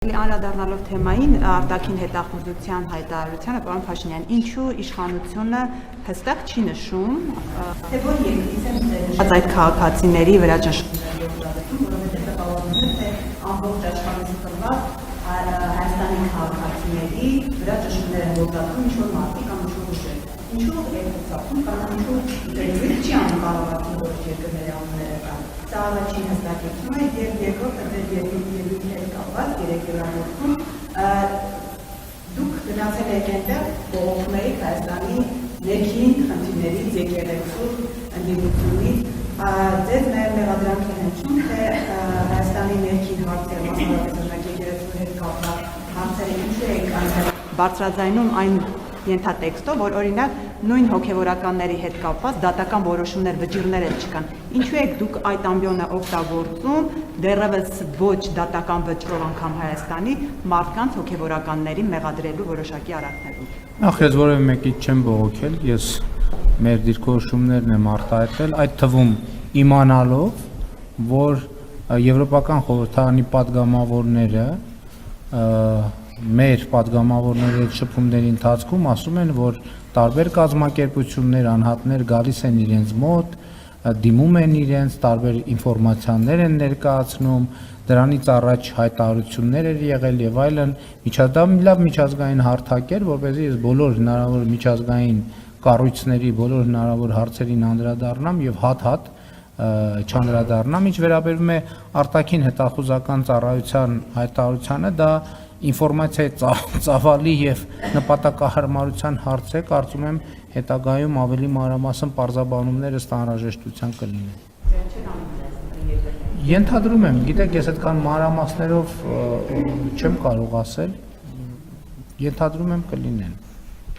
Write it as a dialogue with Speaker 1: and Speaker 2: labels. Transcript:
Speaker 1: Անդրադառնալով թեմային արտաքին հետախուզության հայտարարությանը, պարոն Փաշինյան, ինչու իշխանությունը հստակ չի նշում, թե որ երկրից են նշած այդ քաղաքացիների վրա ճնշումները գործադրվում, որովհետև տպավորվում է, թե ամբողջ աշխարհից խմբված Հայաստանի քաղաքացիների վրա ճնշումներ են գործադրվում ինչ-որ մարդիկ կամ ինչ-որ ուժեր։ Ինչու այդ ցածում կամ ինչու դեպի չի անում կառավարության որոշ երկրների անունները կան։ Սա առաջին հստակեցումը եւ երկրորդը դեր երկրների հետ կապված երեկերանոցում դուք գնացել եք այնտեղ բողոքում եք Հայաստանի ներքին խնդիրներից եկեղեցու ընդդիմությունից ձեզ նաև մեղադրանք են հնչում թե Հայաստանի ներքին հարցերը մասնավորապես եկեղեցու հետ կապված հարցերը ինչու եք այնտեղ բարձրաձայնում այն ենթատեքստով, որ օրինակ նույն հոգևորականների հետ կապված դատական որոշումներ վճիռներ չկան։ Ինչու եք դուք այդ ամբիոնը օգտագործում դեռևս ոչ դատական վճռով անգամ Հայաստանի մարդկանց հոգևորականների մեղադրելու որոշակի արարքներում։
Speaker 2: Նախ ես որևէ մեկից չեմ բողոքել, ես մեր դիրքորոշումներն եմ արտահայտել, այդ թվում իմանալով, որ Եվրոպական խորհրդարանի падգամավորները մեր падգամավորների հետ շփումների ընթացքում ասում են, որ տարբեր կազմակերպություններ, անհատներ գալիս են իրենց մոտ, դիմում են իրենց, տարբեր ինֆորմացիաներ են ներկայացնում, դրանից առաջ հայտարարություններ էր եղել եւ այլն, լավ միջազգային հարթակ էր, որպեսզի ես բոլոր հնարավոր միջազգային կառույցների, բոլոր հնարավոր հարցերին անդրադառնամ եւ հատ-հատ չանդրադառնամ, ինչ վերաբերում է արտաքին հետախուզական ծառայության հայտարարությանը, դա ինֆորմացիայի ծավալի եւ նպատակահարմարության հարց է, կարծում եմ հետագայում ավելի մանրամասն պարզաբանումները անհրաժեշտության կլինեն։ Ենթադրում եմ, գիտեք, ես այդքան մանրամասներով չեմ կարող ասել, ենթադրում եմ կլինեն։